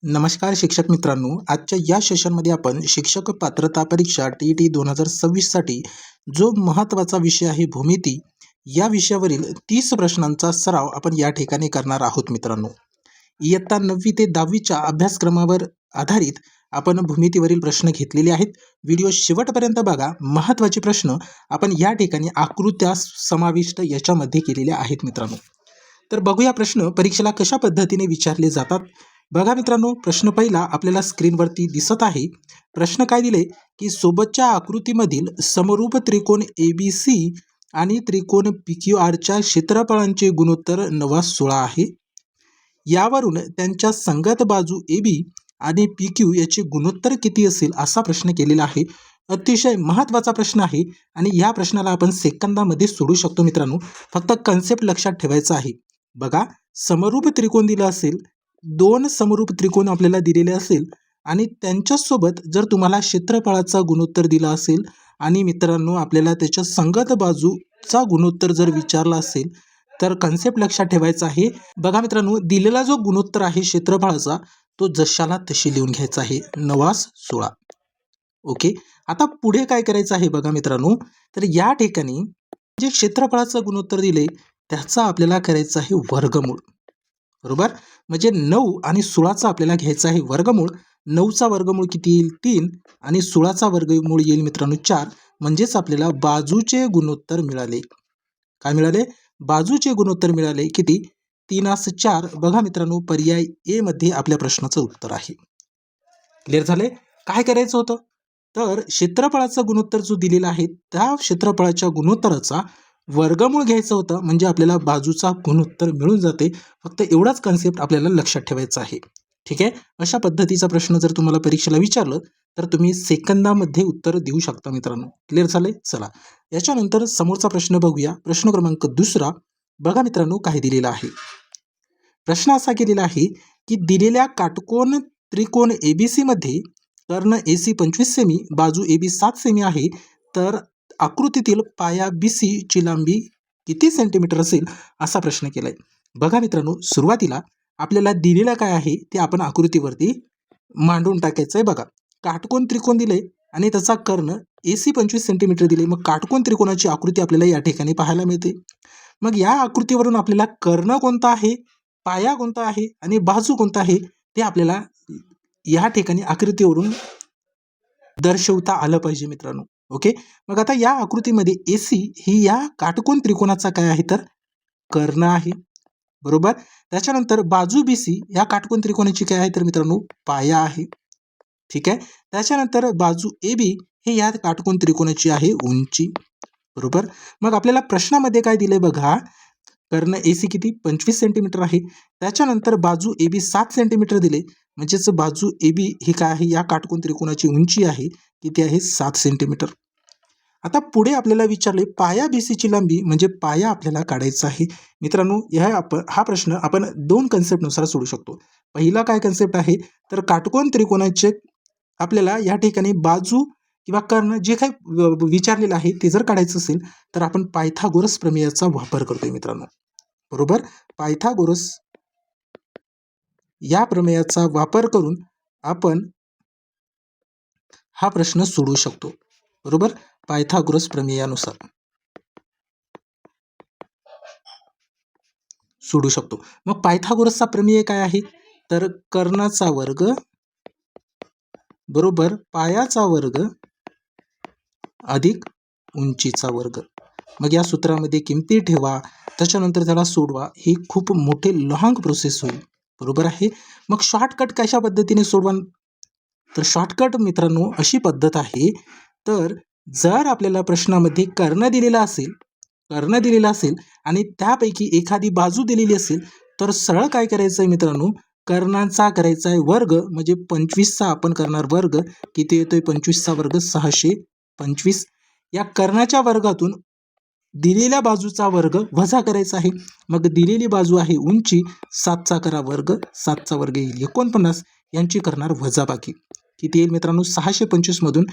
नमस्कार शिक्षक मित्रांनो, आजच्या या सेशनमध्ये आपण शिक्षक पात्रता परीक्षा TET 2026 साठी जो महत्त्वाचा विषय आहे भूमिती, या विषयावरील 30 प्रश्नांचा सराव आपण या ठिकाणी करणार आहोत मित्रांनो. इयत्ता 9वी ते 10वीच्या अभ्यासक्रमावर आधारित आपण भूमितीवरील प्रश्न घेतलेले आहेत. व्हिडिओ शेवटपर्यंत बघा. महत्त्वाचे प्रश्न आपण या ठिकाणी आकृत्या समाविष्ट याच्यामध्ये केलेल्या आहेत मित्रांनो. तर बघूया प्रश्न परीक्षेला कशा पद्धतीने विचारले जातात. बघा मित्रांनो, प्रश्न पहिला आपल्याला स्क्रीनवरती दिसत आहे. प्रश्न काय दिले की सोबतच्या आकृतीमधील समरूप त्रिकोण ABC आणि त्रिकोण PQRच्या क्षेत्रफळांचे गुणोत्तर 9:16 आहे. यावरून त्यांच्या संगत बाजू AB आणि PQ याचे गुणोत्तर किती असेल असा प्रश्न केलेला आहे. अतिशय महत्त्वाचा प्रश्न आहे आणि या प्रश्नाला आपण सेकंदामध्ये सोडू शकतो मित्रांनो. फक्त कन्सेप्ट लक्षात ठेवायचा आहे. बघा, समरूप त्रिकोण दिला असेल, दोन समरूप त्रिकोण आपल्याला दिलेले असेल आणि त्यांच्यासोबत जर तुम्हाला क्षेत्रफळाचा गुणोत्तर दिला असेल आणि मित्रांनो आपल्याला त्याच्या संगत बाजूचा गुणोत्तर जर विचारला असेल तर कन्सेप्ट लक्षात ठेवायचा आहे. बघा मित्रांनो, दिलेला जो गुणोत्तर आहे क्षेत्रफळाचा तो जशाला तशी लिहून घ्यायचा आहे, 9:16. ओके, आता पुढे काय करायचं आहे बघा मित्रांनो, तर या ठिकाणी जे क्षेत्रफळाचं गुणोत्तर दिले त्याचा आपल्याला करायचं आहे वर्गमूळ. बरोबर, म्हणजे 9 आणि 16चा आपल्याला घ्यायचा आहे वर्गमूळ. 9चा वर्गमूळ किती येईल? 3 आणि 16चा वर्गमूळ येईल मित्रांनो 4. म्हणजेच आपल्याला बाजूचे गुणोत्तर मिळाले. काय मिळाले? बाजूचे गुणोत्तर मिळाले किती? 3/4. बघा मित्रांनो, पर्याय ए मध्ये आपल्या प्रश्नाचं उत्तर आहे. क्लिअर झाले? काय करायचं होतं तर क्षेत्रफळाचा गुणोत्तर जो दिलेला आहे त्या क्षेत्रफळाच्या गुणोत्तराचा वर्गमूळ घ्यायचं होतं, म्हणजे आपल्याला बाजूचा गुणोत्तर मिळून जाते. फक्त एवढाच कन्सेप्ट आपल्याला लक्षात ठेवायचा आहे. ठीक आहे, अशा पद्धतीचा प्रश्न जर तुम्हाला परीक्षेला विचारलं तर तुम्ही सेकंदामध्ये उत्तर देऊ शकता मित्रांनो. क्लिअर झाले? चला याच्यानंतर समोरचा प्रश्न बघूया. प्रश्न क्रमांक 2. बघा मित्रांनो काय दिलेला आहे. प्रश्न असा केलेला आहे की दिलेल्या काटकोन त्रिकोण ABC मध्ये कर्ण AC 25 सेमी, बाजू AB 7 सेमी आहे, तर आकृतीतील पाया BC ची लांबी किती सेंटीमीटर असेल असा प्रश्न केलाय. बघा मित्रांनो, सुरुवातीला आपल्याला दिलेला काय आहे ते आपण आकृतीवरती मांडून टाकायचं आहे. बघा, काटकोन त्रिकोण दिले आणि त्याचा कर्ण AC 25 सेंटीमीटर दिले. मग काटकोन त्रिकोणाची आकृती आपल्याला या ठिकाणी पाहायला मिळते. मग या आकृतीवरून आपल्याला कर्ण कोणता आहे, पाया कोणता आहे आणि बाजू कोणता आहे ते आपल्याला या ठिकाणी आकृतीवरून दर्शवता आलं पाहिजे मित्रांनो. ओके, मग आता या आकृतीमध्ये AC ही या काटकोन त्रिकोणाचा काय आहे तर कर्ण आहे. बरोबर, त्याच्यानंतर बाजू BC या काटकोन त्रिकोणाची काय आहे तर मित्रांनो पाया आहे. ठीक आहे, त्याच्यानंतर बाजू AB हे या काटकोन त्रिकोणाची आहे उंची. बरोबर, मग आपल्याला प्रश्नामध्ये काय दिलंय बघा, कर्ण AC किती 25 सेंटीमीटर आहे, त्याच्यानंतर बाजू AB 7 सेंटीमीटर दिले, म्हणजेच बाजू AB ही काय आहे या काटकोन त्रिकोणाची उंची आहे किती आहे 7 सेंटीमीटर. आता पुढे आपल्याला विचारले पाया BC ची लांबी, म्हणजे पाया आपल्याला काढायचा आहे मित्रांनो. हा प्रश्न आपण 2 कन्सेप्टनुसार सोडू शकतो. पहिला काय कन्सेप्ट आहे तर काटकोन त्रिकोणाचे आपल्याला या ठिकाणी बाजू किंवा कर्ण जे काही विचारलेलं आहे ते जर काढायचं असेल तर आपण पायथागोरस प्रमेयाचा वापर करतोय मित्रांनो. बरोबर, पायथागोरस या प्रमेयाचा वापर करून आपण हा प्रश्न सोडवू शकतो. बरोबर, पायथागोरस प्रमेयानुसार सोडू शकतो. मग पायथागोरसचा प्रमेय काय आहे तर कर्णाचा वर्ग बरोबर पायाचा वर्ग अधिक उंचीचा वर्ग. मग या सूत्रामध्ये किमती ठेवा, त्याच्यानंतर त्याला सोडवा. ही खूप मोठे लॉंग प्रोसेस होईल. बरोबर आहे. मग शॉर्टकट कशा पद्धतीने सोडवा तर शॉर्टकट मित्रांनो अशी पद्धत आहे, तर जर आपल्याला प्रश्नामध्ये कर्ण दिलेला असेल आणि त्यापैकी एखादी बाजू दिलेली असेल तर सरळ काय करायचं आहे मित्रांनो, कर्णाचा करायचा आहे वर्ग, म्हणजे 25चा आपण करणार वर्ग. किती येतोय 25चा वर्ग 625. या कर्णाच्या वर्गातून दिलेल्या बाजूचा वर्ग वजा करायचा आहे. मग दिलेली बाजू आहे उंची, 7चा करा वर्ग, 7चा वर्ग येईल 49, यांची करणार वजाबाकी. किती येईल मित्रांनो 625 मधून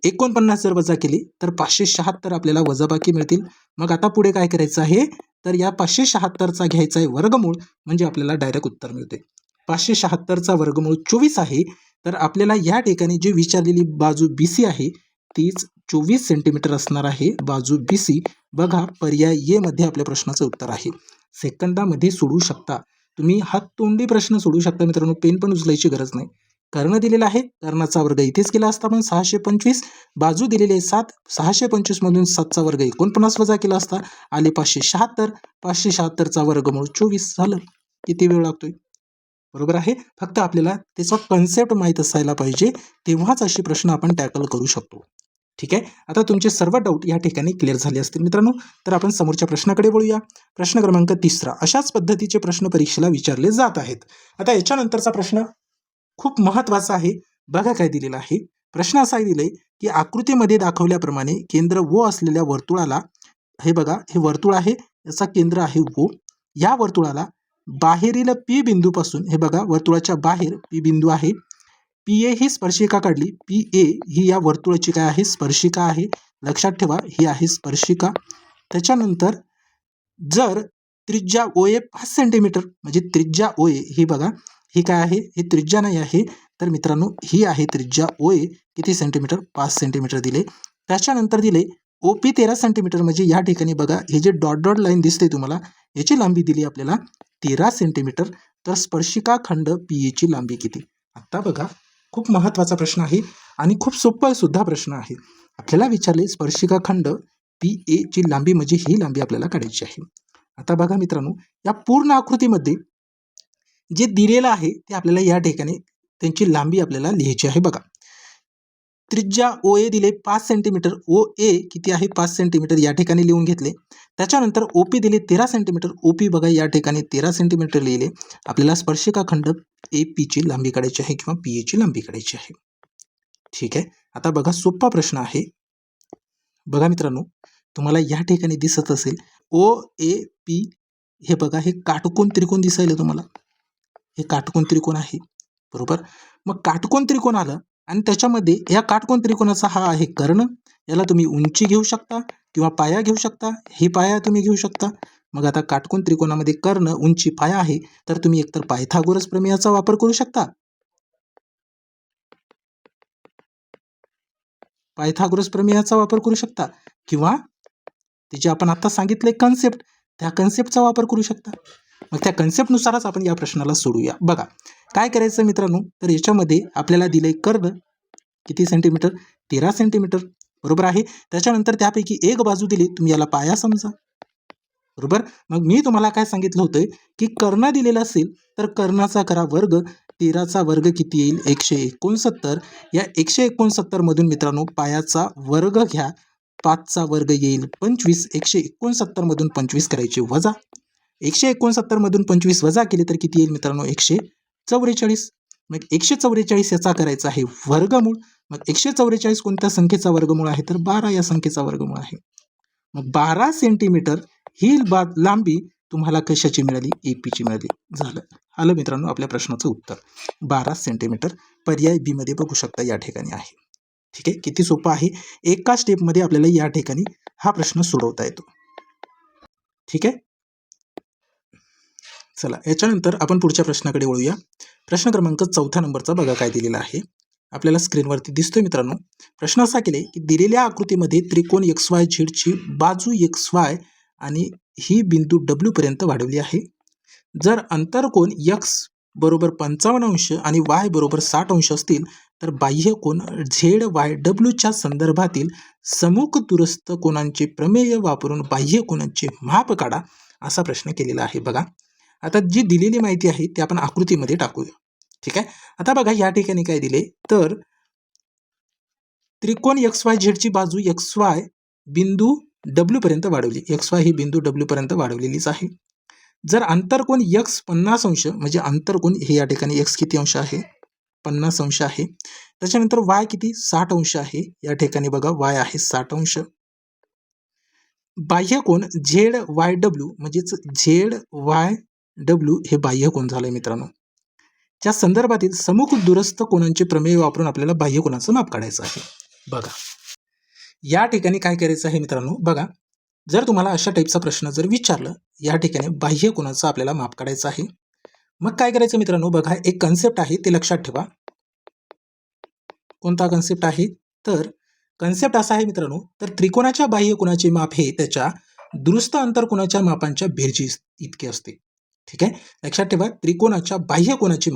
49 जर वजा केली तर 576 आपल्याला वजाबाकी मिळतील. मग आता पुढे काय करायचं आहे तर या 576चा घ्यायचा आहे वर्गमूळ, म्हणजे आपल्याला डायरेक्ट उत्तर मिळते. 576चा वर्गमूळ 24 आहे. तर आपल्याला या ठिकाणी जी विचारलेली बाजू BC आहे तीच 24 सेंटीमीटर असणार आहे बाजू BC. बघा पर्याय ए मध्ये आपल्या प्रश्नाचं उत्तर आहे. सेकंदामध्ये सोडवू शकता तुम्ही, हाततोंडी प्रश्न सोडवू शकता मित्रांनो, पेन पण उचलायची गरज नाही. कर्ण दिलेला आहे, कर्णाचा वर्ग इथेच केला असता पण 625, बाजू दिलेली आहे 7, 625 मधून 7चा वर्ग 49 वजा केला असता, आले 576, 576चा वर्गमूळ 24 झालं. किती वेळ लागतोय? बरोबर आहे. फक्त आपल्याला त्याचा कन्सेप्ट माहीत असायला पाहिजे, तेव्हाच असे प्रश्न आपण टॅकल करू शकतो. ठीक आहे. आता तुमचे सर्व डाऊट या ठिकाणी क्लिअर झाले असतील मित्रांनो. तर आपण समोरच्या प्रश्नाकडे वळूया. प्रश्न क्रमांक 3. अशाच पद्धतीचे प्रश्न परीक्षेला विचारले जात आहेत. आता याच्यानंतरचा प्रश्न खूप महत्त्वाचा आहे. बघा काय दिलेला आहे. प्रश्न असा दिलाय की आकृतीमध्ये दाखवल्याप्रमाणे केंद्र O असलेल्या वर्तुळाला, हे बघा हे वर्तुळ आहे, याचा केंद्र आहे O. या वर्तुळाला बाहेरील P बिंदूपासून, हे बघा वर्तुळाच्या बाहेर P बिंदू आहे, PA ही स्पर्शिका काढली. PA ही या वर्तुळाची काय आहे? स्पर्शिका आहे. लक्षात ठेवा ही आहे स्पर्शिका. त्याच्यानंतर जर त्रिज्या OA 5 सेंटीमीटर, म्हणजे त्रिज्या OA ही बघा ही काय आहे? ही त्रिज्या नाही आहे, तर मित्रांनो ही आहे त्रिज्या OA. किती सेंटीमीटर? 5 सेंटीमीटर दिले. त्याच्यानंतर दिले OP 13 सेंटीमीटर, म्हणजे या ठिकाणी बघा हे जे डॉट डॉट लाईन दिसते तुम्हाला, याची लांबी दिली आपल्याला 13 सेंटीमीटर. तर स्पर्शिका खंड PA ची लांबी किती? आता बघा खूप महत्त्वाचा प्रश्न आहे आणि खूप सोपा सुद्धा प्रश्न आहे. आपल्याला विचारले स्पर्शिका खंड PA ची लांबी, म्हणजे ही लांबी आपल्याला काढायची आहे. आता बघा मित्रांनो, या पूर्ण आकृतीमध्ये जे दिलेलं आहे ते आपल्याला या ठिकाणी त्यांची लांबी आपल्याला लिहायची आहे. बघा त्रिज्या OA दिले 5 सेंटीमीटर, OA किती आहे? 5 सेंटीमीटर, या ठिकाणी लिहून घेतले. त्याच्यानंतर OP दिले 13 सेंटीमीटर, OP बघा या ठिकाणी 13 सेंटीमीटर लिहिले. आपल्याला स्पर्शिका खंड AP ची लांबी काढायची आहे किंवा PA ची लांबी काढायची आहे. ठीक आहे. आता बघा सोपा प्रश्न आहे. बघा मित्रांनो, तुम्हाला या ठिकाणी दिसत असेल OAP, हे बघा हे काटकोन त्रिकोण दिसायला तुम्हाला, हे काटकोन त्रिकोण आहे बरोबर. मग काटकोन त्रिकोण आलं आणि त्याच्यामध्ये या काटकोन त्रिकोणाचा हा आहे कर्ण, याला तुम्ही उंची घेऊ शकता किंवा पाया घेऊ शकता, ही पाया तुम्ही घेऊ शकता. मग आता काटकोन त्रिकोणामध्ये कर्ण, उंची, पाया आहे, तर तुम्ही एकतर पायथागोरस प्रमेयाचा वापर करू शकता, पायथागोरस प्रमेयाचा वापर करू शकता, किंवा त्याची आपण आता सांगितले कन्सेप्ट, त्या कन्सेप्टचा वापर करू शकता. मग त्या कन्सेप्टनुसारच आपण या प्रश्नाला सोडूया. बघा काय करायचं मित्रांनो, तर याच्यामध्ये आपल्याला दिले कर्ण किती सेंटीमीटर? 13 सेंटीमीटर, बरोबर आहे. त्याच्यानंतर त्यापैकी एक बाजू दिली, तुम्ही याला पाया समजा, बरोबर. मग मी तुम्हाला काय सांगितलं होतं की कर्ण दिलेला असेल तर कर्णाचा करा वर्ग, 13चा वर्ग किती येईल? 169. या 169 मधून मित्रांनो पायाचा वर्ग घ्या, 5चा वर्ग येईल 25. 169 मधून 25 करायचे वजा, 169 मधून 25 वजा केले तर किती येईल मित्रांनो? 144. मग 144 याचा करायचा आहे वर्गमूळ. मग 144 कोणत्या संख्येचा वर्गमूळ आहे? तर 12 या संख्येचा वर्गमूळ आहे. मग 12 सेंटीमीटर ही लांबी तुम्हाला कशाची मिळाली? AP ची मिळाली. झालं. आलं मित्रांनो आपल्या प्रश्नाचं उत्तर 12 सेंटीमीटर. पर्याय B मध्ये बघू शकता या ठिकाणी आहे. ठीक आहे. किती सोपं आहे. एका स्टेपमध्ये आपल्याला या ठिकाणी हा प्रश्न सोडवता येतो. ठीक आहे. चला याच्यानंतर आपण पुढच्या प्रश्नाकडे वळूया. प्रश्न क्रमांक 4 नंबरचा बघा काय दिलेला आहे. आपल्याला स्क्रीनवरती दिसतोय मित्रांनो. प्रश्न असा केले की दिलेल्या आकृतीमध्ये त्रिकोण XYZ ची बाजू XY आणि ही बिंदू W पर्यंत वाढवली आहे. जर अंतरकोन X बरोबर 55 अंश आणि Y बरोबर 60 अंश असतील तर बाह्य कोन ZYW च्या संदर्भातील समुख दुरस्थ कोनांचे प्रमेय वापरून बाह्य कोनांचे माप काढा, असा प्रश्न केलेला आहे. बघा आता जी दिलेली माहिती आहे ती आपण आकृतीमध्ये टाकूया. ठीक आहे. आता बघा या ठिकाणी काय दिले, तर त्रिकोण XYZ ची बाजू XY बिंदू W पर्यंत वाढवली. XY ही बिंदू W पर्यंत वाढवलेलीच आहे. जर अंतरकोन X 50 अंश, म्हणजे अंतरकोन हे या ठिकाणी X किती अंश आहे? 50 अंश आहे. त्याच्यानंतर Y किती? 60 अंश आहे. या ठिकाणी बघा Y आहे 60 अंश. बाह्यकोन ZYW म्हणजेच ZYW हे बाह्यकोन झालंय मित्रांनो. त्या संदर्भातील समुख दुरस्थ कोनांचे प्रमेय वापरून आपल्याला बाह्यकोनाचं माप काढायचं आहे. बघा या ठिकाणी काय करायचं आहे मित्रांनो, बघा जर तुम्हाला अशा टाईपचा प्रश्न जर विचारलं, या ठिकाणी बाह्यकोनाचं आपल्याला माप काढायचं आहे. मग काय करायचं मित्रांनो, बघा एक कन्सेप्ट आहे ते लक्षात ठेवा. कोणता कन्सेप्ट आहे? तर कन्सेप्ट असा आहे मित्रांनो, तर त्रिकोणाच्या बाह्य कोनाचे माप हे त्याच्या दुरुस्त अंतर कोनाच्या मापांच्या बेरजी इतके असते. ठीक आहे, लक्षात ठेवा. त्रिकोणाच्या बाह्य कोनाचे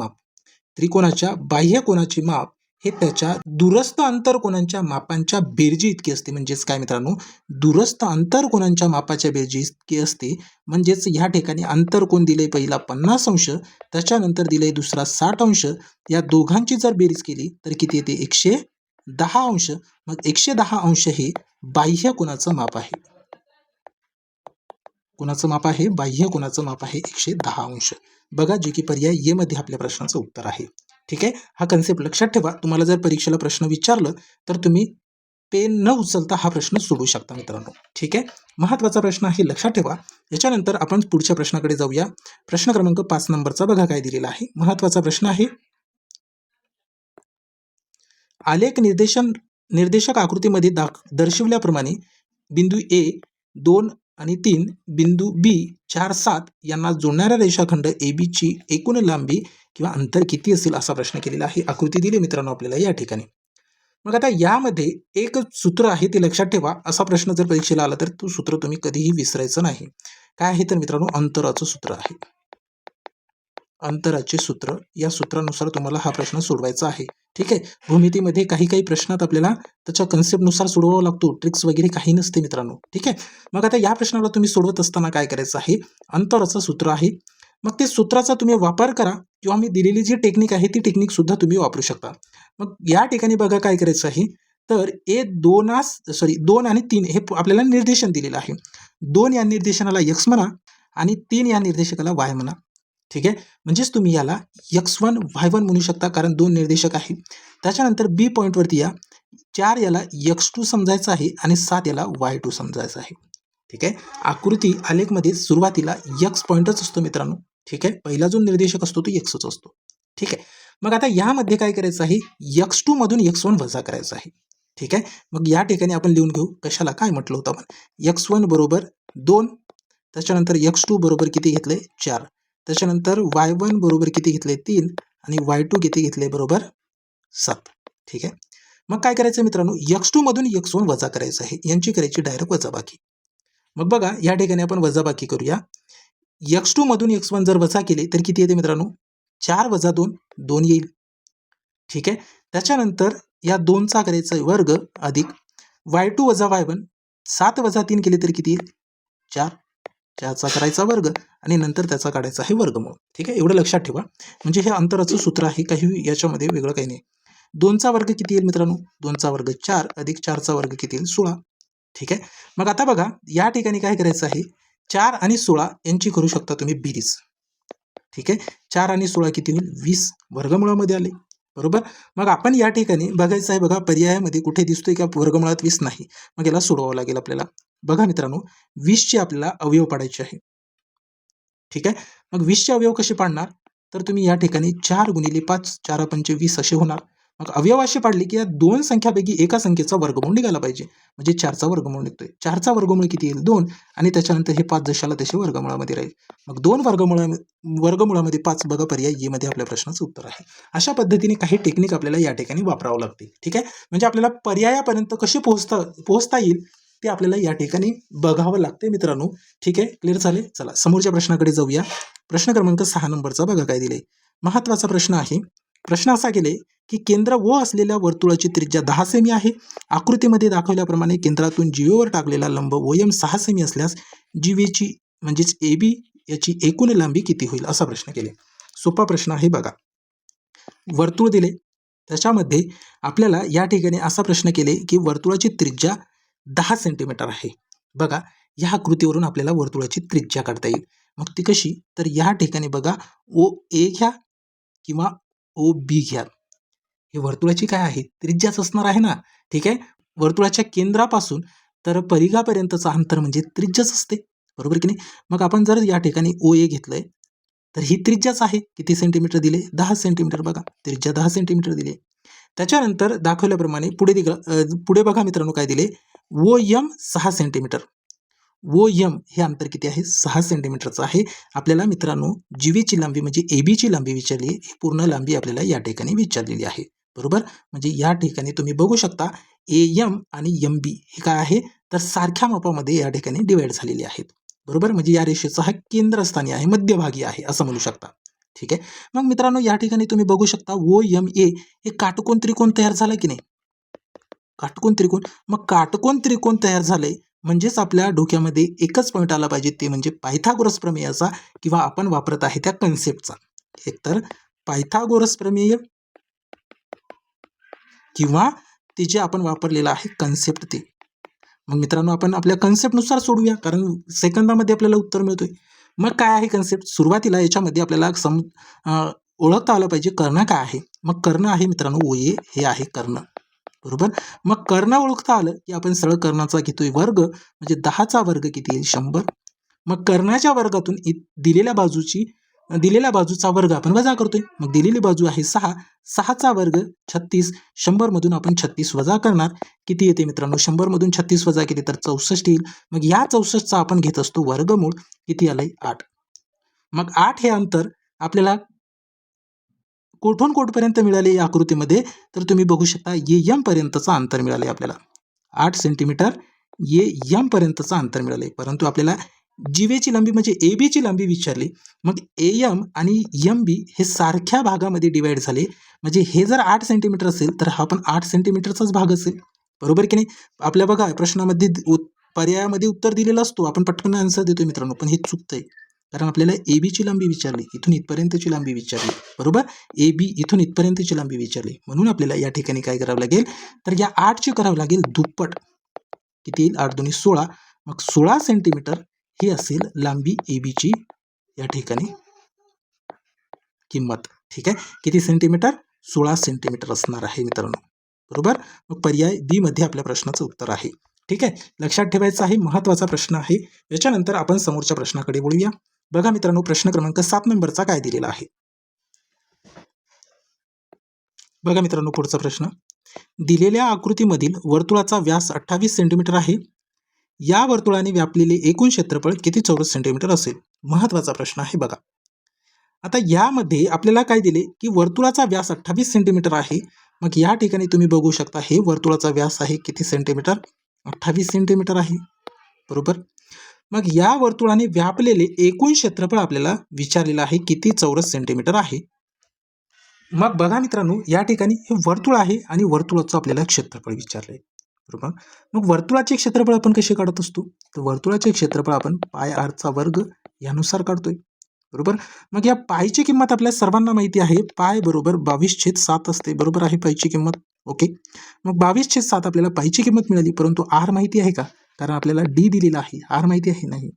माप हे त्याच्या दूरस्थ अंतर कोनांच्या मापांच्या बेरजी इतके असते. म्हणजेच काय मित्रांनो, दूरस्थ अंतर कोनांच्या मापाच्या बेरजी इतके असते. म्हणजेच ह्या ठिकाणी अंतर कोण दिले, पहिला 50 अंश, त्याच्यानंतर दिले दुसरा 60 अंश. या दोघांची जर बेरीज केली तर किती येते? 110 अंश. मग 110 अंश हे बाह्य कोनाचं माप आहे. कोणाचं माप आहे? बाह्य कोनाचं माप आहे 110 अंश. बघा, जे की पर्याय ए मध्ये आपल्या प्रश्नाचं उत्तर आहे. ठीक आहे, हा कन्सेप्ट लक्षात ठेवा. तुम्हाला जर परीक्षेला प्रश्न विचारलं तर तुम्ही पेन न उचलता हा प्रश्न सोडवू शकता मित्रांनो. ठीक आहे, महत्वाचा प्रश्न आहे, लक्षात ठेवा. याच्यानंतर आपण पुढच्या प्रश्नाकडे जाऊया. प्रश्न क्रमांक 5 नंबरचा बघा काय दिलेला आहे. महत्वाचा प्रश्न आहे. आलेख निर्देशक आकृतीमध्ये दर्शवल्याप्रमाणे बिंदू ए 2 आणि 3, बिंदू बी 4, 7 यांना जोडणाऱ्या रेषाखंड AB ची एकूण लांबी किंवा अंतर किती असेल असा प्रश्न केलेला आहे. आकृती दिली मित्रांनो आपल्याला या ठिकाणी. मग आता यामध्ये एक सूत्र आहे ते लक्षात ठेवा. असा प्रश्न जर परीक्षेला आला तर तो सूत्र तुम्ही कधीही विसरायचं नाही. काय आहे तर मित्रांनो, अंतराचं सूत्र आहे. अंतराचे सूत्र, या सूत्रानुसार तुम्हाला हा प्रश्न सोडवायचा आहे. ठीक आहे, भूमितीमध्ये काही प्रश्नात आपल्याला त्याच्या कन्सेप्टनुसार सोडवावा लागतो. ट्रिक्स वगैरे काही नसते मित्रांनो. ठीक आहे, मग आता या प्रश्नाला तुम्ही सोडवत असताना काय करायचं आहे, अंतराचं सूत्र आहे. मग ते सूत्राचा तुम्ही वापर करा किंवा मी दिलेली जी टेक्निक आहे ती टेक्निक सुद्धा तुम्ही वापरू शकता. मग या ठिकाणी बघा काय करायचं आहे, तर दोन आणि 3 हे आपल्याला निर्देशन दिलेलं आहे. 2 या निर्देशनाला x म्हणा आणि 3 या निर्देशकाला y म्हणा. ठीक आहे, म्हणजेच तुम्ही याला x1 y1 म्हणू शकता, कारण 2 निर्देशक आहे. त्याच्यानंतर बी पॉईंटवरती या 4 याला x2 समजायचं आहे आणि 7 याला y2 समजायचं आहे. ठीक आहे, आकृती आलेखमध्ये सुरुवातीला x पॉईंटच असतो मित्रांनो. ठीक आहे, पहिला जो निर्देशक असतो तो xच असतो. ठीक आहे, मग आता यामध्ये काय करायचं आहे, x2 मधून x1 वजा करायचं आहे. ठीक आहे, मग या ठिकाणी आपण लिहून घेऊ. कशाला काय म्हटलं होतं आपण, x1 बरोबर 2, त्याच्यानंतर x2 बरोबर किती घेतले, 4, त्याच्यानंतर y1 बरोबर किती घेतले, 3 आणि y2 किती घेतले, बरोबर 7. ठीक आहे, मग काय करायचं मित्रांनो, x2 मधून x1 वजा करायचं आहे. यांची करायची डायरेक्ट वजाबाकी. मग बघा या ठिकाणी आपण वजाबाकी करूया. x2 मधून x1 जर वजा केले तर किती येते मित्रांनो, 4 वजा 2 2 येईल. ठीक आहे, त्याच्यानंतर या 2चा करायचा वर्ग अधिक y2 वजा y1, 7 वजा 3 केले तर किती येईल, 4, 4चा करायचा वर्ग आणि नंतर त्याचा काढायचा आहे वर्गमूळ. ठीक आहे, एवढं लक्षात ठेवा. म्हणजे हे अंतराचं सूत्र आहे, काही याच्यामध्ये वेगळं काही नाही. 2चा वर्ग किती येईल मित्रांनो, 2चा वर्ग 4 अधिक 4चा वर्ग किती येईल, 16. ठीक आहे, मग आता बघा या ठिकाणी काय करायचं आहे, 4 आणि 16 यांची करू शकता तुम्ही बेरीज. ठीक आहे, 4 आणि 16 किती होईल, 20 वर्गमुळामध्ये आले. बरोबर, मग आपण या ठिकाणी बघायचं आहे. बघा पर्यायामध्ये कुठे दिसतोय का वर्गमुळात 20 नाही. मग याला सोडवावं लागेल आपल्याला. बघा मित्रांनो, 20चे आपल्याला अवयव पाडायचे आहे. ठीक आहे, मग 20चे अवयव कसे पाडणार, तर तुम्ही या ठिकाणी 4 गुणिले 5, 4 पंचे 20 असे होणार. मग अवयव असे पाडले की या 2 संख्यापैकी एका संख्येचा वर्गमूळ निघाला पाहिजे. म्हणजे 4चा वर्गमूळ निघतोय. 4चा वर्गमूळ किती येईल, 2, आणि त्याच्यानंतर हे 5 जशाला तसे वर्गमुळामध्ये राहील. मग 2 वर्गमुळामध्ये 5. बघा पर्याय ए मध्ये आपल्या प्रश्नाचं उत्तर आहे. अशा पद्धतीने काही टेक्निक आपल्याला या ठिकाणी वापरावं लागते. ठीक आहे, म्हणजे आपल्याला पर्यायापर्यंत कसे पोहोचता येईल ते आपल्याला या ठिकाणी बघावं लागते मित्रांनो. ठीक आहे, क्लिअर झाले. चला समोरच्या प्रश्नाकडे जाऊया. प्रश्न क्रमांक 6 नंबरचा बघा काय दिले. महत्वाचा प्रश्न आहे. प्रश्न असा केले की केंद्र व असलेल्या वर्तुळाची त्रिज्या 10 सेमी आहे. आकृतीमध्ये दाखवल्याप्रमाणे केंद्रातून जीवेवर टाकलेला लंब OM 6 सेमी असल्यास जीवेची म्हणजेच AB याची एकूण लांबी किती होईल, असा प्रश्न केले. सोपा प्रश्न आहे. बघा वर्तुळ दिले, त्याच्यामध्ये आपल्याला या ठिकाणी असा प्रश्न केले की वर्तुळाची त्रिज्या 10 सेंटीमीटर आहे. बघा या आकृतीवरून आपल्याला वर्तुळाची त्रिज्या काढता येईल. मग ती कशी, तर या ठिकाणी बघा OA घ्या किंवा OB घ्या. हे वर्तुळाची काय आहे, त्रिज्याच असणार आहे ना. ठीक आहे, वर्तुळाच्या केंद्रापासून तर परिघापर्यंतचं अंतर म्हणजे त्रिज्याच असते. बरोबर की नाही. मग आपण जर या ठिकाणी OA घेतलंय तर ही त्रिज्याच आहे. किती सेंटीमीटर दिले, 10 सेंटीमीटर. बघा त्रिज्या 10 सेंटीमीटर दिली. त्याच्यानंतर दाखवल्याप्रमाणे पुढे बघा मित्रांनो काय दिले, OM 6 सेंटीमीटर. ओ एम हे अंतर किती आहे 6 सेंटीमीटरचं आहे. आपल्याला मित्रांनो जीवेची लांबी म्हणजे ए बीची लांबी विचारली आहे. ही पूर्ण लांबी आपल्याला या ठिकाणी विचारलेली आहे. बरोबर, म्हणजे या ठिकाणी तुम्ही बघू शकता ए एम आणि एम बी हे काय आहे तर सारख्या मापामध्ये या ठिकाणी डिवाइड झालेले आहेत. बरोबर, म्हणजे या रेषेचा हा केंद्रस्थानी आहे, मध्यभागी आहे असं म्हणू शकता. ठीक आहे. मग मित्रांनो या ठिकाणी तुम्ही बघू शकता ओ एम ए हे काटकोन त्रिकोण तयार झाला की नाही. काटकोन त्रिकोण, मग काटकोन त्रिकोण तयार झाले म्हणजेच आपल्या डोक्यामध्ये एकच पॉईंट आला पाहिजे, ते म्हणजे पायथागोरस प्रमेयाचा किंवा आपण वापरत आहे त्या कन्सेप्टचा. एकतर पायथागोरस प्रमेय किंवा ते जे आपण वापरलेलं आहे कन्सेप्ट ते. मग मित्रांनो आपण आपल्या कन्सेप्टनुसार सोडूया, कारण सेकंदामध्ये आपल्याला उत्तर मिळतोय. मग काय आहे कन्सेप्ट, सुरुवातीला याच्यामध्ये आपल्याला ओळखता आलं पाहिजे कर्ण काय आहे. मग कर्ण आहे मित्रांनो ओ ए हे आहे कर्ण. बरोबर, मग कर्ण ओळखता आलं की आपण सरळ कर्णाचा घेतोय वर्ग, म्हणजे 10चा वर्ग किती येईल 100. मग कर्णाच्या वर्गातून दिलेल्या बाजूचा वर्ग आपण वजा करतोय. मग दिलेली बाजू आहे 6, 6चा वर्ग 36, 100 मधून आपण 36 वजा करणार, किती येते मित्रांनो 100 मधून 36 वजा केली तर 64 येईल. मग या 64चा आपण घेत असतो वर्गमूळ, किती आलंय 8. मग 8 हे अंतर आपल्याला कोठून कोठपर्यंत मिळाले या आकृतीमध्ये, तर तुम्ही बघू शकता ये एम पर्यंतचं अंतर मिळाले आपल्याला 8 सेंटीमीटर ये एम पर्यंतचं अंतर मिळाले. परंतु आपल्याला जीवेची लांबी म्हणजे ए बीची लांबी विचारली. मग ए एम आणि एम बी हे सारख्या भागामध्ये डिवाइड झाले, म्हणजे हे जर 8 सेंटीमीटर असेल तर हा पण 8 सेंटीमीटरचाच भाग असेल. बरोबर की नाही. आपल्या बघा प्रश्नामध्ये पर्यायामध्ये उत्तर दिलेलं असतो, आपण पटकन आन्सर देतो मित्रांनो, पण हे चुकतंय. कारण आपल्याला ए बीची लांबी विचारली, इथून इथपर्यंतची लांबी विचारली. बरोबर, ए बी इथून इथपर्यंतची लांबी विचारली, म्हणून आपल्याला या ठिकाणी काय करावं लागेल तर या 8ची करावं लागेल दुप्पट. किती येईल 8 दुनी 16. मग 16 सेंटीमीटर ही असेल लांबी ए बीची या ठिकाणी किंमत. ठीक आहे, किती सेंटीमीटर 16 सेंटीमीटर असणार आहे मित्रांनो. बरोबर, मग पर्याय बी मध्ये आपल्या प्रश्नाचं उत्तर आहे. ठीक आहे, लक्षात ठेवायचं आहे, महत्वाचा प्रश्न आहे. याच्यानंतर आपण समोरच्या प्रश्नाकडे वळूया. बघा मित्रांनो प्रश्न क्रमांक 7 नंबरचा काय दिलेला आहे. बघा मित्रांनो पुढचा प्रश्न, दिलेल्या आकृतीमधील वर्तुळाचा व्यास 28 सेंटीमीटर आहे. या वर्तुळाने व्यापलेले एकूण क्षेत्रफळ किती चौरस सेंटीमीटर असेल. महत्वाचा प्रश्न आहे बघा. आता यामध्ये आपल्याला काय दिले की वर्तुळाचा व्यास 28 सेंटीमीटर आहे. मग या ठिकाणी तुम्ही बघू शकता हे वर्तुळाचा व्यास आहे किती सेंटीमीटर 28 सेंटीमीटर आहे. बरोबर, मग या वर्तुळाने व्यापलेले एकूण क्षेत्रफळ आपल्याला विचारलेलं आहे किती चौरस सेंटीमीटर आहे. मग बघा मित्रांनो या ठिकाणी हे वर्तुळ आहे आणि वर्तुळाचं आपल्याला क्षेत्रफळ विचारलंय. बरोबर, मग वर्तुळाचे क्षेत्रफळ आपण कसे काढत असतो, तर वर्तुळाचे क्षेत्रफळ आपण पाय आर चा वर्ग यानुसार काढतोय. बरोबर, मग या पायची किंमत आपल्या सर्वांना माहिती आहे, पाय बरोबर 22/7 असते. बरोबर आहे पायची किंमत. ओके, मग 22/7 आपल्याला पायची किंमत मिळाली, परंतु आर माहिती आहे का, कारण आपल्याला डी दिलेला आहे, आर माहिती आहे नाही.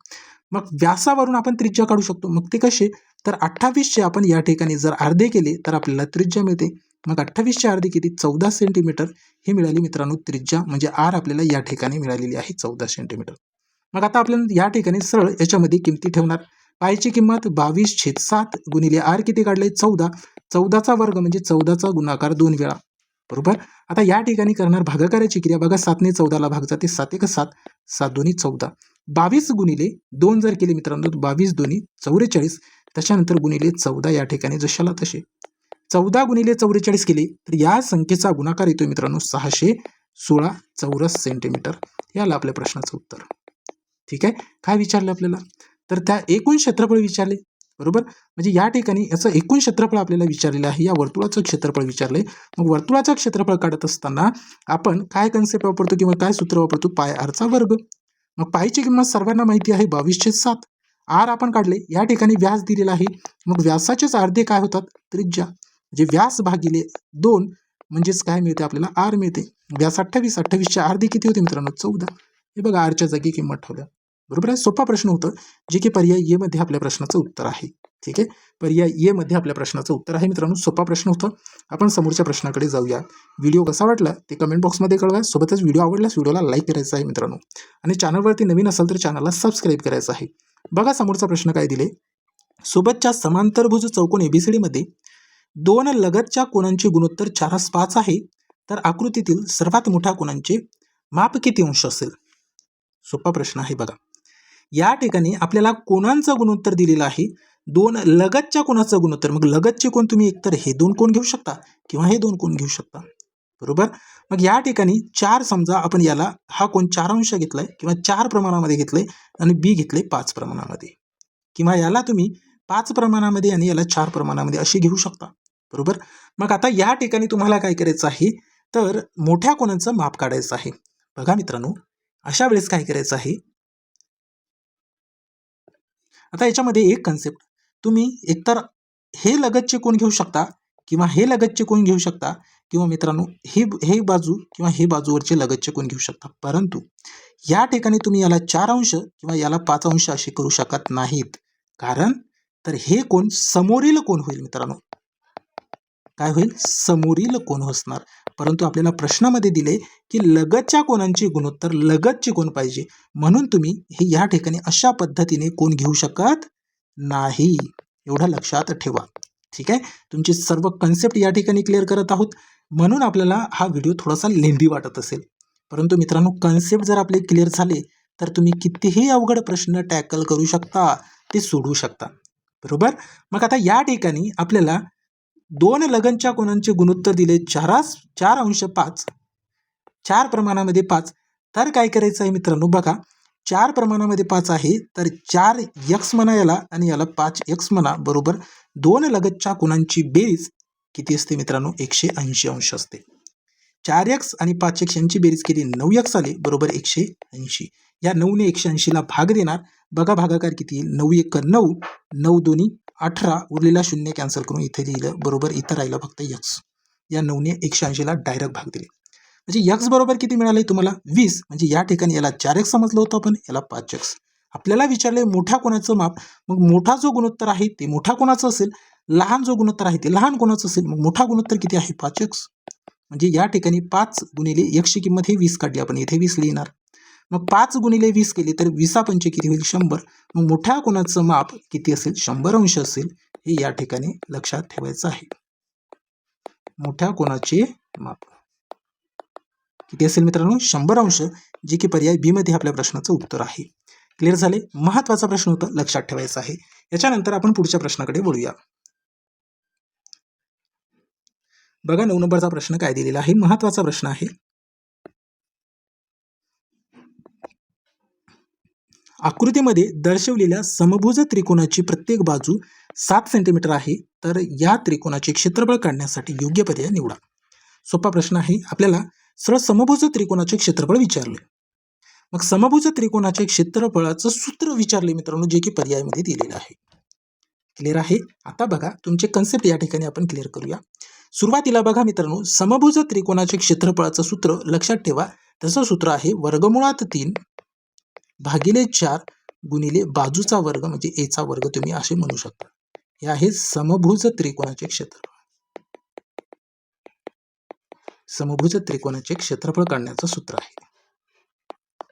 मग व्यासावरून आपण त्रिज्या काढू शकतो. मग ते कसे, तर 28चे आपण या ठिकाणी जर अर्धे केले तर आपल्याला त्रिज्या मिळते. मग 28चे अर्धे किती 14 सेंटीमीटर हे मिळाली मित्रांनो त्रिज्या, म्हणजे आर आपल्याला या ठिकाणी मिळालेली आहे 14 सेंटीमीटर. मग आता आपल्याला या ठिकाणी सरळ याच्यामध्ये किमती ठेवणार. पायची किंमत 22/7 गुणिले आर किती काढले 14, 14चा वर्ग म्हणजे 14चा गुणाकार 2 वेळा. बरोबर, आता या ठिकाणी करणार भागाकाराची क्रिया. बघा 7ने 14ला भाग जाते, 7 1 7, 7 2 14. 22 गुणिले 2 जर केले मित्रांनो 22 2 44, त्याच्यानंतर गुणिले 14 या ठिकाणी जशाला तसे. 14 गुणिले 44 केले तर या संख्येचा गुणाकार येतोय मित्रांनो 616 चौरस सेंटीमीटर. याला आपल्या प्रश्नाचं उत्तर. ठीक आहे, काय विचारलं आपल्याला, तर त्या एकूण क्षेत्रफळ विचारले. बरोबर, म्हणजे या ठिकाणी याचं एकूण क्षेत्रफळ आपल्याला विचारलेलं आहे, या वर्तुळाचं क्षेत्रफळ विचारलंय. मग वर्तुळाचं क्षेत्रफळ काढत असताना आपण काय कन्सेप्ट वापरतो किंवा काय सूत्र वापरतो, पाय आर चा वर्ग. मग पायची किंमत सर्वांना माहिती आहे 22/7, आर आपण काढले, या ठिकाणी व्यास दिलेला आहे. मग व्यासाचेच अर्धे काय होतात त्रिज्या, म्हणजे व्यास भागिले 2 म्हणजेच काय मिळते आपल्याला आर मिळते. व्यास 28, 28चे अर्धे किती होते मित्रांनो 14. हे बघा आरच्या जागी किंमत ठेवल्या. बरोबर आहे, सोपा प्रश्न होतं, जे की पर्याय ए मध्ये आपल्या प्रश्नाचं उत्तर आहे. ठीक आहे, पर्याय ए मध्ये आपल्या प्रश्नाचं उत्तर आहे मित्रांनो, सोपा प्रश्न होतं. आपण समोरच्या प्रश्नाकडे जाऊया. व्हिडिओ कसा वाटला ते कमेंट बॉक्समध्ये कळवा. सोबतच व्हिडिओ आवडल्यास व्हिडिओला लाईक करायचा आहे मित्रांनो, आणि चॅनलवरती नवीन असाल तर चॅनलला सबस्क्राईब करायचं आहे. बघा समोरचा प्रश्न काय दिले, सोबतच्या समांतरभुज चौकोन एबीसीडी मध्ये 2 लगतच्या कोनांचे गुणोत्तर 4/5 आहे, तर आकृतीतील सर्वात मोठ्या कोनांचे माप किती अंश असेल. सोपा प्रश्न आहे बघा. या ठिकाणी आपल्याला कोणांचं गुणोत्तर दिलेलं आहे, दोन लगतच्या कोणाचं गुणोत्तर. मग लगतचे कोण तुम्ही एकतर हे दोन कोण घेऊ शकता किंवा हे दोन कोण घेऊ शकता, बरोबर. मग या ठिकाणी 4 समजा आपण याला हा कोण 4 अंश घेतलाय किंवा 4 प्रमाणामध्ये घेतलंय आणि बी घेतले 5 प्रमाणामध्ये, किंवा याला तुम्ही 5 प्रमाणामध्ये आणि याला 4 प्रमाणामध्ये अशी घेऊ शकता, बरोबर. मग आता या ठिकाणी तुम्हाला काय करायचं आहे, तर मोठ्या कोणाचं माप काढायचं आहे. बघा मित्रांनो, अशा वेळेस काय करायचं आहे, आता याच्यामध्ये एक कन्सेप्ट, तुम्ही एकतर हे लगतचे कोण घेऊ शकता किंवा हे लगतचे कोण घेऊ शकता, किंवा मित्रांनो हे बाजू किंवा हे बाजूवरचे लगतचे कोण घेऊ शकता. परंतु या ठिकाणी तुम्ही याला 4 अंश किंवा याला 5 अंश असे करू शकत नाहीत. कारण तर हे कोण समोरील कोण होईल मित्रांनो, काय होईल, समोरील कोण असणार. परंतु आपल्याला प्रश्नामध्ये दिले की लगतच्या कोणांची गुणोत्तर लगतचे कोण पाहिजे, म्हणून तुम्ही हे या ठिकाणी अशा पद्धतीने कोण घेऊ शकत नाही, एवढं लक्षात ठेवा. ठीक आहे, तुमची सर्व कन्सेप्ट या ठिकाणी क्लिअर करत आहोत, म्हणून आपल्याला हा व्हिडिओ थोडासा लेंदी वाटत असेल. परंतु मित्रांनो, कन्सेप्ट जर आपले क्लिअर झाले तर तुम्ही कितीही अवघड प्रश्न टॅकल करू शकता, ते सोडवू शकता, बरोबर. मग आता या ठिकाणी आपल्याला दोन लगनच्या कोणांचे गुणोत्तर दिले 4 अंश 5, 4 प्रमाणामध्ये 5. तर काय करायचं आहे मित्रांनो, बघा 4 प्रमाणामध्ये 5 आहे, तर 4x म्हणा याला आणि याला 5x म्हणा, बरोबर. दोन लगतच्या कोणांची बेरीज किती असते मित्रांनो, 180 अंश असते. 4x आणि 5x यांची बेरीज केली 9x आले, बरोबर 180. या 9ने 180ला भाग देणार, बघा भागाकार किती येईल, 9 1 9, 9 2 18, उरलेला शून्य कॅन्सल करून इथे लिहिलं, बरोबर. इथं राहिलं फक्त x. या 9ने 180ला डायरेक्ट भाग दिले, म्हणजे x बरोबर किती मिळाले तुम्हाला, 20. म्हणजे या ठिकाणी याला 4x समजलं होतं आपण, याला 5x. आपल्याला विचारले मोठ्या कोणाचं माप, मग मोठा जो गुणोत्तर आहे ते मोठ्या कोणाचं असेल, लहान जो गुणोत्तर आहे ते लहान कोणाचं असेल. मग मोठा गुणोत्तर किती आहे, 5x. म्हणजे या ठिकाणी 5 गुणिले x ची किंमत ही 20 काढली आपण, इथे 20 लिहिणार. मग 5 गुणिले 20 केली तर 20 पंचे किती होईल, 100. मग मोठ्या कोणाचं माप किती असेल, 100 अंश असेल, हे या ठिकाणी लक्षात ठेवायचं आहे. मोठ्या कोणाचे माप किती असेल मित्रांनो, 100 अंश, जे की पर्याय बी मध्ये आपल्या प्रश्नाचं उत्तर आहे. क्लिअर झाले, महत्वाचा प्रश्न होता, लक्षात ठेवायचा आहे. याच्यानंतर आपण पुढच्या प्रश्नाकडे वळूया. बघा 9 नंबरचा प्रश्न काय दिलेला आहे, महत्वाचा प्रश्न आहे. आकृतीमध्ये दर्शवलेल्या समभुज त्रिकोणाची प्रत्येक बाजू 7 सेंटीमीटर आहे, तर या त्रिकोणाचे क्षेत्रफळ काढण्यासाठी योग्य पर्याय निवडा. सोपा प्रश्न आहे, आपल्याला सरळ समभुज त्रिकोणाचे क्षेत्रफळ विचारले. मग समभुज त्रिकोणाचे क्षेत्रफळाचं सूत्र विचारले मित्रांनो, जे की पर्यायामध्ये दिलेलं आहे. क्लिअर आहे. आता बघा तुमचे कन्सेप्ट या ठिकाणी आपण क्लिअर करूया. सुरुवातीला बघा मित्रांनो, समभुज त्रिकोणाचे क्षेत्रफळाचं सूत्र लक्षात ठेवा. त्याचं सूत्र आहे वर्गमुळात 3 भागिले 4 गुणिले बाजूचा वर्ग, म्हणजे ए चा वर्ग तुम्ही असे म्हणू शकता. हे आहे समभुज त्रिकोणाचे क्षेत्रफळ. समभुज त्रिकोणाचे क्षेत्रफळ काढण्याचं सूत्र आहे.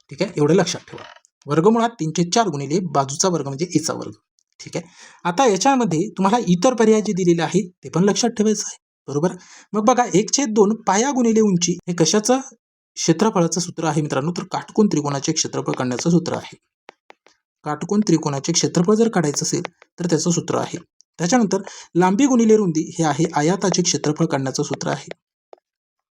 ठीक आहे, एवढं लक्षात ठेवा. वर्गमुळात 3/4 गुणिले बाजूचा वर्ग म्हणजे ए चा वर्ग. ठीक आहे, आता याच्यामध्ये तुम्हाला इतर पर्याय जे दिलेले आहे ते पण लक्षात ठेवायचं आहे, बरोबर. मग बघा 1/2 पाया गुणिले उंची हे कशाचं क्षेत्रफळाचं सूत्र आहे मित्रांनो, तर काटकोन त्रिकोणाचे क्षेत्रफळ काढण्याचं सूत्र आहे. काटकोन त्रिकोणाचे क्षेत्रफळ जर काढायचं असेल तर त्याचं सूत्र आहे. त्याच्यानंतर लांबी गुणिले रुंदी हे आहे आयताचे क्षेत्रफळ काढण्याचं सूत्र आहे.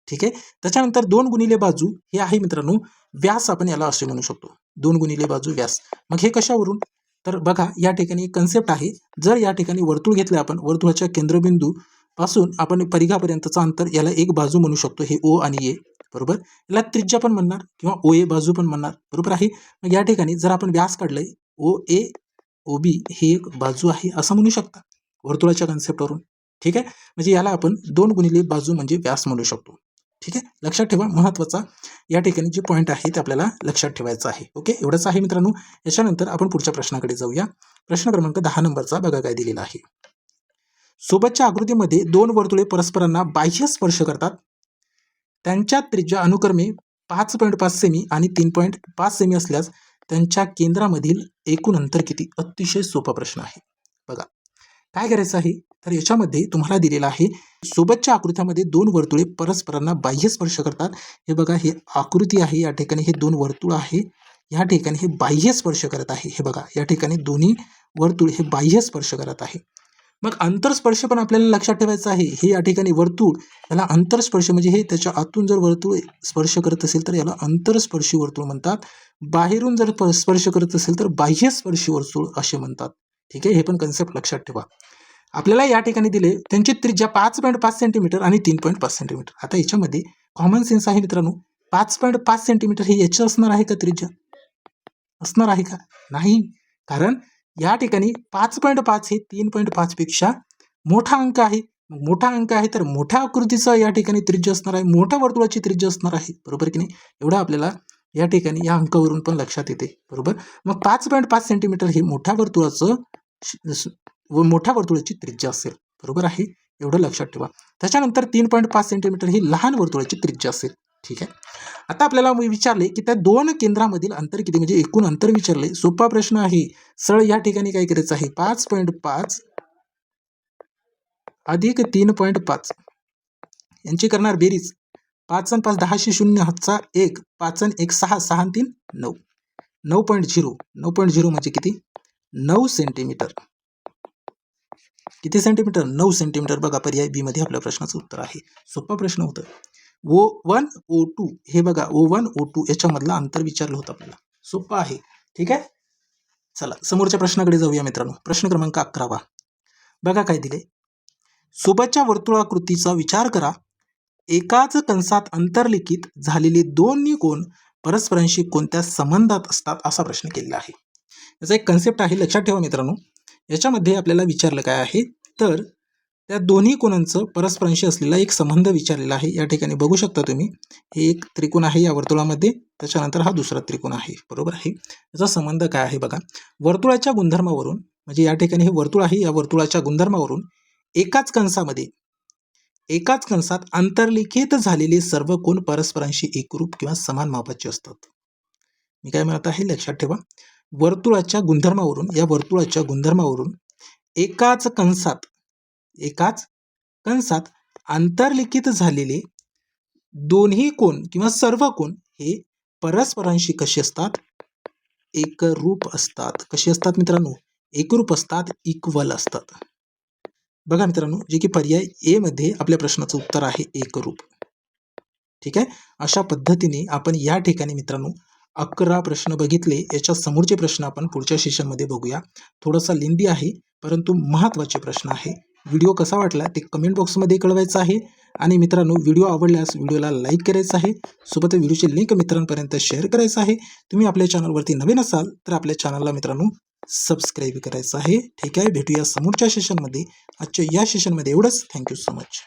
ठीक आहे, त्याच्यानंतर 2 गुणिले बाजू हे आहे मित्रांनो व्यास, आपण याला असे म्हणू शकतो, 2 गुणिले बाजू व्यास. मग हे कशावरून, तर बघा या ठिकाणी कन्सेप्ट आहे, जर या ठिकाणी वर्तुळ घेतलं आपण, वर्तुळाच्या केंद्रबिंदू पासून आपण परिघापर्यंतचं अंतर, याला एक बाजू म्हणू शकतो, हे ओ आणि ए, बरोबर. याला त्रिज्या पण म्हणणार किंवा ओ ए बाजू पण म्हणणार, बरोबर आहे. मग या ठिकाणी जर आपण व्यास काढलंय, ओ ए ओ बी हे एक बाजू आहे असं म्हणू शकता वर्तुळाच्या कन्सेप्टवरून. ठीक आहे, म्हणजे याला आपण 2 गुणिले बाजू म्हणजे व्यास म्हणू शकतो. ठीक आहे, लक्षात ठेवा, महत्वाचा या ठिकाणी जे पॉईंट आहे ते आपल्याला लक्षात ठेवायचं आहे. ओके, एवढंच आहे मित्रांनो. याच्यानंतर आपण पुढच्या प्रश्नाकडे जाऊया. प्रश्न क्रमांक 10 नंबरचा बघा काय दिलेला आहे. सोबतच्या आकृतीमध्ये 2 वर्तुळे परस्परांना बाह्य स्पर्श करतात. त्यांच्या त्रिज्या अनुक्रमे 5.5 सेमी आणि 3.5 सेमी असल्यास त्यांच्या केंद्रामधील एकूण अंतर किती. अतिशय सोपा प्रश्न आहे. बघा काय करायचं आहे, तर याच्यामध्ये तुम्हाला दिलेलं आहे सोबतच्या आकृत्यामध्ये 2 वर्तुळे परस्परांना बाह्य स्पर्श करतात. हे बघा, हे आकृती आहे, या ठिकाणी हे 2 वर्तुळ आहे, या ठिकाणी हे बाह्य स्पर्श करत आहे. हे बघा, या ठिकाणी दोन्ही वर्तुळ हे बाह्य स्पर्श करत आहे. मग अंतरस्पर्श पण आपल्याला लक्षात ठेवायचं आहे. हे या ठिकाणी वर्तुळ, याला अंतरस्पर्श म्हणजे हे त्याच्या आतून जर वर्तुळ स्पर्श करत असेल तर याला अंतरस्पर्शी वर्तुळ म्हणतात. बाहेरून जर स्पर्श करत असेल तर बाह्यस्पर्शी वर्तुळ असे म्हणतात. ठीक आहे, हे पण कन्सेप्ट लक्षात ठेवा. आपल्याला या ठिकाणी दिले त्यांची त्रिज्या 5.5 सेंटीमीटर आणि 3.5 सेंटीमीटर. आता याच्यामध्ये कॉमन सेन्स आहे मित्रांनो, 5.5 सेंटीमीटर हे याची असणार आहे का त्रिज्या? असणार आहे का? नाही. कारण या ठिकाणी 5.5 हे 3.5 पेक्षा मोठा अंक आहे. मोठा अंक आहे तर मोठ्या आकृतीचा या ठिकाणी त्रिज्या असणार आहे, मोठ्या वर्तुळाची त्रिज्या असणार आहे. बरोबर की नाही? एवढं आपल्याला या ठिकाणी या अंकावरून पण लक्षात येते. बरोबर. मग 5.5 सेंटीमीटर हे मोठ्या वर्तुळाची त्रिज्या असेल. बरोबर आहे, एवढं लक्षात ठेवा. त्याच्यानंतर 3.5 सेंटीमीटर ही लहान वर्तुळाची त्रिज्या असेल. ठीक आहे. आता आपल्याला विचारले की त्या दोन केंद्रामधील अंतर किती, म्हणजे एकूण अंतर विचारले. सोपा प्रश्न आहे. सरळ या ठिकाणी काय करायचं आहे, 5.5 अधिक 3.5 यांची करणार बेरीज. 5 आणि 5 10 0 हातचा 1, 5 आणि 1 6, 6 आणि 3 9. 9.0 म्हणजे किती? 9 सेंटीमीटर. किती सेंटीमीटर? 9 सेंटीमीटर. बघा, पर्याय बी मध्ये आपल्या प्रश्नाचं उत्तर आहे. सोपा प्रश्न होतं. O1 O2 हे बघा, O1 O2 याच्यामधलं अंतर विचारलं होतं आपल्याला. सोपं आहे. ठीक आहे. चला समोरच्या प्रश्नाकडे जाऊया मित्रांनो. प्रश्न क्रमांक 11. बघा काय दिले. सोबतच्या वर्तुळाकृतीचा विचार करा. एकाच कंसात अंतर्लिखित झालेले दोन्ही कोण परस्परांशी कोणत्या संबंधात असतात, असा प्रश्न केलेला आहे. याचा एक कन्सेप्ट आहे, लक्षात ठेवा मित्रांनो. याच्यामध्ये आपल्याला विचारलं काय आहे, तर त्या दोन्ही कोणांचं परस्परांशी असलेला एक संबंध विचारलेला आहे. या ठिकाणी बघू शकता तुम्ही, हे एक त्रिकोण आहे या वर्तुळामध्ये, त्याच्यानंतर हा दुसरा त्रिकोण आहे. बरोबर आहे. याचा संबंध काय आहे बघा. वर्तुळाच्या गुणधर्मावरून, म्हणजे या ठिकाणी हे वर्तुळ आहे, या वर्तुळाच्या गुणधर्मावरून एकाच कंसात अंतर्लिखित झालेले सर्व कोण परस्परांशी एकरूप किंवा समान मापाचे असतात. मी काय म्हणत आहे, लक्षात ठेवा. वर्तुळाच्या गुणधर्मावरून, या वर्तुळाच्या गुणधर्मावरून एकाच कंसात अंतर्लिखित झालेले दोन्ही कोण किंवा सर्व कोण हे परस्परांशी कसे असतात, एकरूप असतात. कसे असतात मित्रांनो? एकरूप असतात, इक्वल असतात. बघा मित्रांनो, जे की पर्याय ए मध्ये आपल्या प्रश्नाचं उत्तर आहे, एकरूप. ठीक आहे. अशा पद्धतीने आपण या ठिकाणी मित्रांनो 11 प्रश्न बघितले. याच्या समोरचे प्रश्न आपण पुढच्या सेशनमध्ये बघूया. थोडासा लेंदी आहे परंतु महत्त्वाचे प्रश्न आहे. व्हिडिओ कसा वाटला ते कमेंट बॉक्समध्ये कळवायचं आहे. आणि मित्रांनो, व्हिडिओ आवडल्यास व्हिडिओला लाईक करायचं आहे. सोबत व्हिडिओची लिंक मित्रांपर्यंत शेअर करायचं आहे. तुम्ही आपल्या चॅनलवरती नवीन असाल तर आपल्या चॅनलला मित्रांनो सबस्क्राईब करायचं आहे. ठीक आहे. भेटूया समोरच्या सेशनमध्ये. आजच्या या सेशनमध्ये एवढंच. Thank you so much.